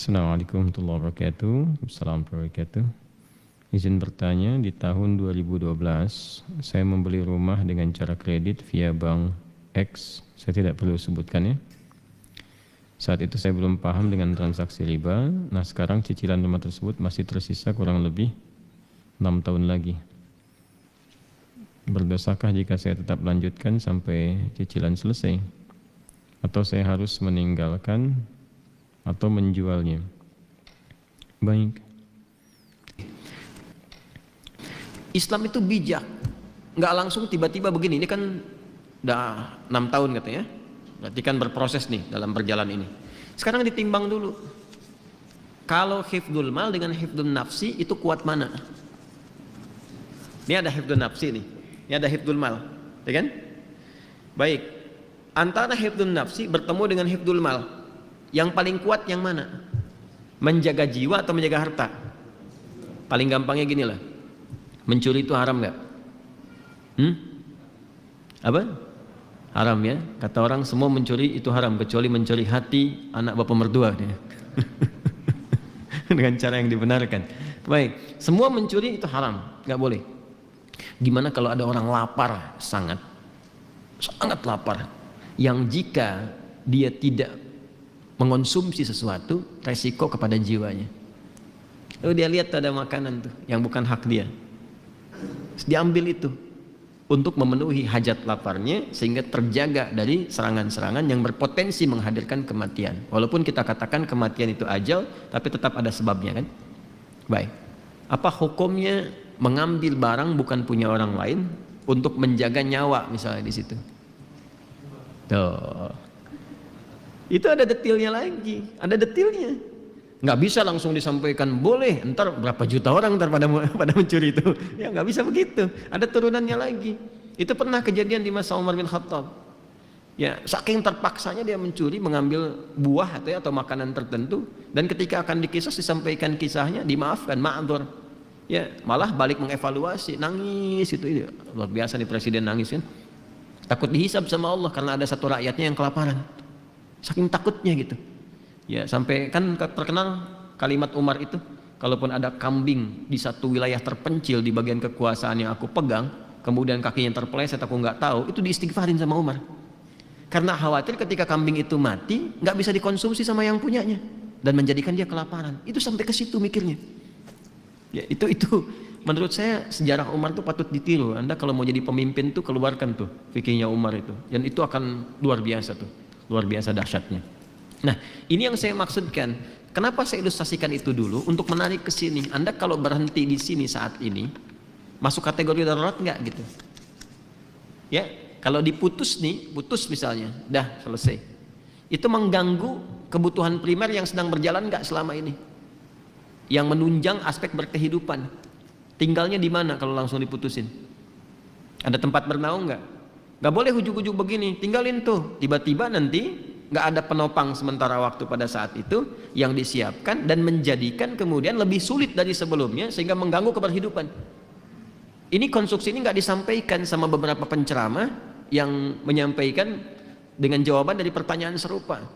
Assalamualaikum warahmatullahi wabarakatuh. Assalamualaikum warahmatullahi wabarakatuh. Izin bertanya, di tahun 2012 saya membeli rumah dengan cara kredit via bank X. Saya tidak perlu sebutkan ya. Saat itu saya belum paham dengan transaksi riba. Nah, sekarang cicilan rumah tersebut masih tersisa kurang lebih 6 tahun lagi. Berdosakah jika saya tetap lanjutkan sampai cicilan selesai? Atau saya harus meninggalkan atau menjualnya? Baik. Islam itu bijak, nggak langsung tiba-tiba begini. Ini kan udah 6 tahun katanya, berarti kan berproses nih dalam berjalan ini. Sekarang ditimbang dulu, kalau hifdzul mal dengan hifdzul nafsi itu kuat mana? Ini ada hifdzul nafsi nih, ini ada hifdzul mal, ya kan? Baik, antara hifdzul nafsi bertemu dengan hifdzul mal, yang paling kuat yang mana? Menjaga jiwa atau menjaga harta? Paling gampangnya gini lah, mencuri itu haram nggak? Apa? Haram ya. Kata orang semua mencuri itu haram kecuali mencuri hati anak bapak mertua dia. Dengan cara yang dibenarkan. Baik, semua mencuri itu haram, nggak boleh. Gimana kalau ada orang lapar, sangat lapar, yang jika dia tidak mengonsumsi sesuatu, resiko kepada jiwanya. Lalu dia lihat ada makanan tuh yang bukan hak dia, diambil itu untuk memenuhi hajat laparnya, sehingga terjaga dari serangan-serangan yang berpotensi menghadirkan kematian. Walaupun kita katakan kematian itu ajal, tapi tetap ada sebabnya kan. Baik, apa hukumnya mengambil barang bukan punya orang lain untuk menjaga nyawa misalnya di situ? Tuh, itu ada detailnya lagi, ada detailnya. Nggak bisa langsung disampaikan boleh, entar berapa juta orang entar pada mencuri itu. Ya nggak bisa begitu, ada turunannya lagi. Itu pernah kejadian di masa Umar bin Khattab. Ya, saking terpaksanya dia mencuri, mengambil buah atau makanan tertentu, dan ketika akan dikisah disampaikan kisahnya, dimaafkan, ma'dzur. Ya, malah balik mengevaluasi, nangis itu luar biasa nih presiden nangis kan. Takut dihisab sama Allah karena ada satu rakyatnya yang kelaparan. Saking takutnya gitu. Ya, sampai kan terkenal kalimat Umar itu, kalaupun ada kambing di satu wilayah terpencil di bagian kekuasaan yang aku pegang, kemudian kakinya terpeleset aku nggak tahu, itu diistighfarin sama Umar. Karena khawatir ketika kambing itu mati, nggak bisa dikonsumsi sama yang punyanya dan menjadikan dia kelaparan. Itu sampai ke situ mikirnya. Ya, itu menurut saya sejarah Umar itu patut ditiru. Anda kalau mau jadi pemimpin tuh keluarkan tuh fikihnya Umar itu. Dan itu akan luar biasa tuh. Luar biasa dahsyatnya. Nah, ini yang saya maksudkan. Kenapa saya ilustrasikan itu dulu untuk menarik ke sini. Anda kalau berhenti di sini saat ini, masuk kategori darurat nggak gitu? Ya, kalau diputus nih, putus misalnya, dah selesai. Itu mengganggu kebutuhan primer yang sedang berjalan nggak selama ini? Yang menunjang aspek berkehidupan. Tinggalnya di mana kalau langsung diputusin? Ada tempat bernaung nggak? Nggak boleh ujuk-ujuk begini, tinggalin tuh. Tiba-tiba nanti nggak ada penopang sementara waktu pada saat itu yang disiapkan dan menjadikan kemudian lebih sulit dari sebelumnya sehingga mengganggu keberhidupan. Ini konstruksi ini nggak disampaikan sama beberapa penceramah yang menyampaikan dengan jawaban dari pertanyaan serupa.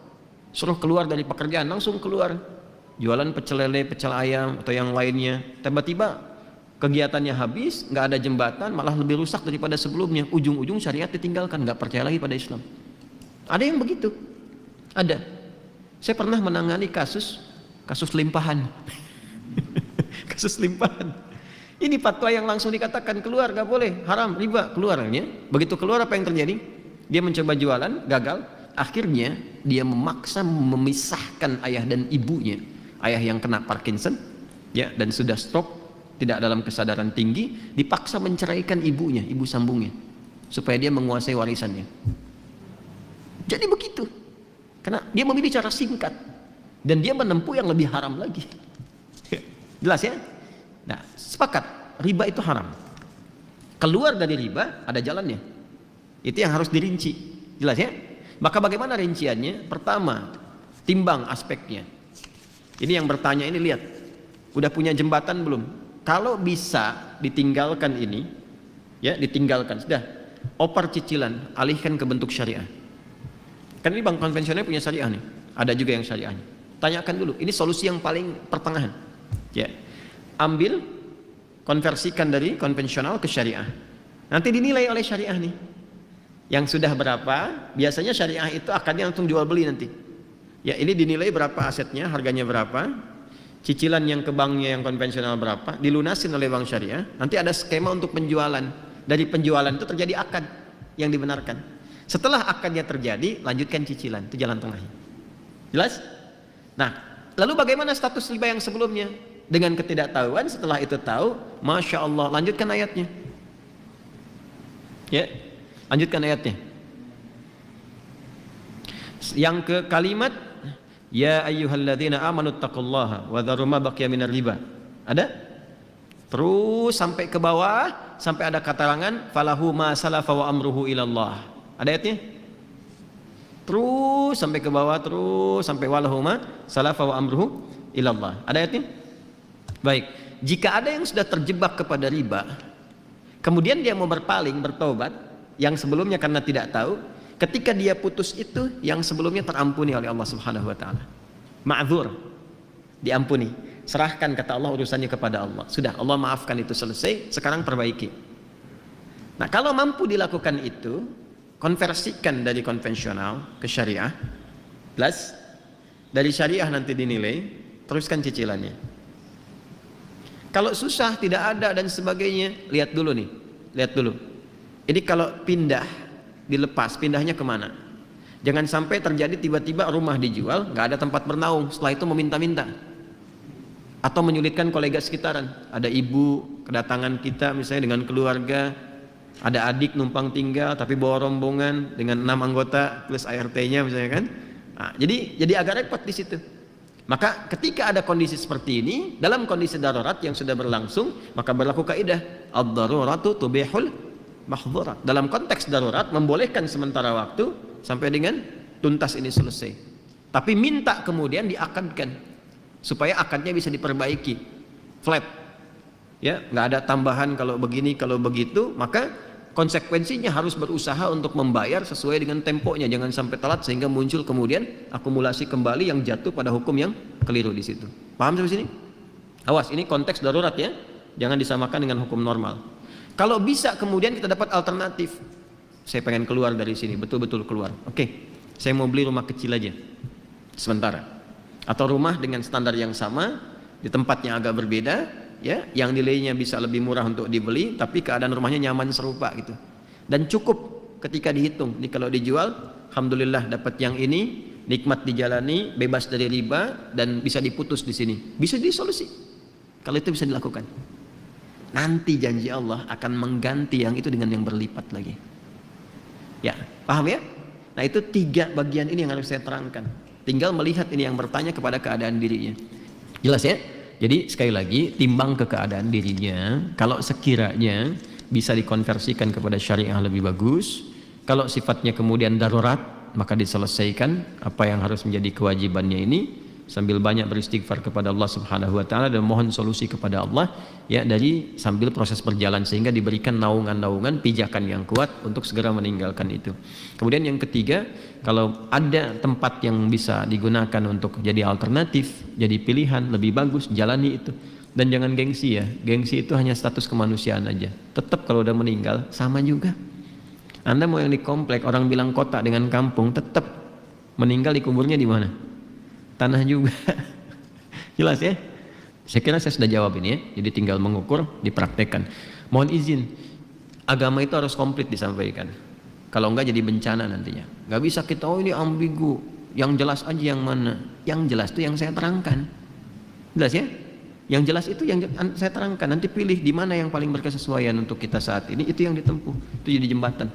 Suruh keluar dari pekerjaan, langsung keluar. Jualan pecel lele, pecel ayam atau yang lainnya. Tiba-tiba kegiatannya habis, nggak ada jembatan, malah lebih rusak daripada sebelumnya. Ujung-ujung syariat ditinggalkan, nggak percaya lagi pada Islam. Ada yang begitu, ada. Saya pernah menangani kasus limpahan, kasus limpahan. Ini fatwa yang langsung dikatakan keluar, nggak boleh, haram, riba, keluarnya. Begitu keluar apa yang terjadi? Dia mencoba jualan, gagal. Akhirnya dia memaksa memisahkan ayah dan ibunya. Ayah yang kena Parkinson, ya, dan sudah stroke, tidak dalam kesadaran tinggi, dipaksa menceraikan ibunya, ibu sambungnya, supaya dia menguasai warisannya. Jadi begitu, karena dia memilih cara singkat dan dia menempuh yang lebih haram lagi. Jelas ya? Nah, sepakat, riba itu haram. Keluar dari riba ada jalannya. Itu yang harus dirinci. Jelas ya? Maka bagaimana rinciannya? Pertama, timbang aspeknya. Ini yang bertanya ini, lihat, udah punya jembatan belum? Kalau bisa ditinggalkan ini, ya ditinggalkan, sudah, oper cicilan, alihkan ke bentuk syariah. Kan ini bank konvensional punya syariah nih, ada juga yang syariahnya. Tanyakan dulu. Ini solusi yang paling pertengahan. Ya. Ambil, konversikan dari konvensional ke syariah. Nanti dinilai oleh syariah nih. Yang sudah berapa? Biasanya syariah itu akadnya langsung jual beli nanti. Ya, ini dinilai berapa asetnya, harganya berapa, cicilan yang ke banknya yang konvensional berapa, dilunasin oleh bank syariah. Nanti ada skema untuk penjualan. Dari penjualan itu terjadi akad yang dibenarkan. Setelah akadnya terjadi, lanjutkan cicilan. Itu jalan tengahnya. Jelas? Nah, lalu bagaimana status riba yang sebelumnya? Dengan ketidaktahuan, setelah itu tahu, Masya Allah, lanjutkan ayatnya. Ya, lanjutkan ayatnya. Yang ke kalimat, Ya ayyuhalladzina amanu taqullaha wa dharu ma baqiya minar riba. Ada? Terus sampai ke bawah, sampai ada katangan falahu ma salafa wa amruhu ilallah. Ada ayatnya? Terus sampai ke bawah, terus sampai walahu ma salafa wa amruhu ilallah. Ada ayatnya? Baik, jika ada yang sudah terjebak kepada riba, kemudian dia mau berpaling, bertobat, yang sebelumnya karena tidak tahu, ketika dia putus itu, yang sebelumnya terampuni oleh Allah Subhanahu wa taala. Ma'dzur, diampuni. Serahkan kata Allah urusannya kepada Allah. Sudah, Allah maafkan, itu selesai, sekarang perbaiki. Nah, kalau mampu dilakukan itu, konversikan dari konvensional ke syariah, plus dari syariah nanti dinilai, teruskan cicilannya. Kalau susah, tidak ada dan sebagainya, lihat dulu nih, lihat dulu. Ini kalau pindah, dilepas, pindahnya kemana? Jangan sampai terjadi tiba-tiba rumah dijual, nggak ada tempat bernaung, setelah itu meminta-minta, atau menyulitkan kolega sekitaran. Ada ibu kedatangan kita misalnya dengan keluarga, ada adik numpang tinggal tapi bawa rombongan dengan 6 anggota plus ART-nya misalnya kan. Nah, jadi agak repot di situ. Maka ketika ada kondisi seperti ini, dalam kondisi darurat yang sudah berlangsung, maka berlaku kaidah ad-daruratu tubihul mahdzurat. Dalam konteks darurat membolehkan sementara waktu sampai dengan tuntas ini selesai. Tapi minta kemudian diakadkan supaya akadnya bisa diperbaiki. Flat. Ya, nggak ada tambahan kalau begini, kalau begitu, maka konsekuensinya harus berusaha untuk membayar sesuai dengan temponya, jangan sampai telat sehingga muncul kemudian akumulasi kembali yang jatuh pada hukum yang keliru di situ. Paham sampai sini? Awas, ini konteks darurat ya, jangan disamakan dengan hukum normal. Kalau bisa kemudian kita dapat alternatif, saya pengen keluar dari sini, betul-betul keluar. Oke, saya mau beli rumah kecil aja, sementara, atau rumah dengan standar yang sama di tempat yang agak berbeda. Ya, yang nilainya bisa lebih murah untuk dibeli, tapi keadaan rumahnya nyaman serupa gitu. Dan cukup ketika dihitung. Ini kalau dijual, alhamdulillah dapat yang ini, nikmat dijalani, bebas dari riba, dan bisa diputus di sini. Bisa disolusi. Kalau itu bisa dilakukan. Nanti janji Allah akan mengganti yang itu dengan yang berlipat lagi. Ya, paham ya? Nah, itu 3 bagian ini yang harus saya terangkan. Tinggal melihat ini yang bertanya kepada keadaan dirinya. Jelas ya? Jadi sekali lagi, timbang ke keadaan dirinya. Kalau sekiranya bisa dikonversikan kepada syariah lebih bagus, kalau sifatnya kemudian darurat, maka diselesaikan apa yang harus menjadi kewajibannya ini, sambil banyak beristighfar kepada Allah Subhanahu wa taala dan mohon solusi kepada Allah ya, dari sambil proses berjalan sehingga diberikan naungan-naungan pijakan yang kuat untuk segera meninggalkan itu. Kemudian yang ketiga, kalau ada tempat yang bisa digunakan untuk jadi alternatif, jadi pilihan lebih bagus, jalani itu. Dan jangan gengsi ya, gengsi itu hanya status kemanusiaan aja. Tetap kalau udah meninggal sama juga. Anda mau yang di komplek, orang bilang kota dengan kampung, tetap meninggal dikuburnya di mana? Tanah juga. Jelas ya? Saya kira saya sudah jawab ini ya. Jadi tinggal mengukur, dipraktekkan. Mohon izin, agama itu harus komplit disampaikan. Kalau enggak jadi bencana nantinya. Enggak bisa kita, oh ini ambigu, yang jelas aja yang mana. Yang jelas itu yang saya terangkan. Jelas ya? Yang jelas itu yang saya terangkan. Nanti pilih di mana yang paling berkesesuaian untuk kita saat ini, itu yang ditempuh. Itu jadi jembatan.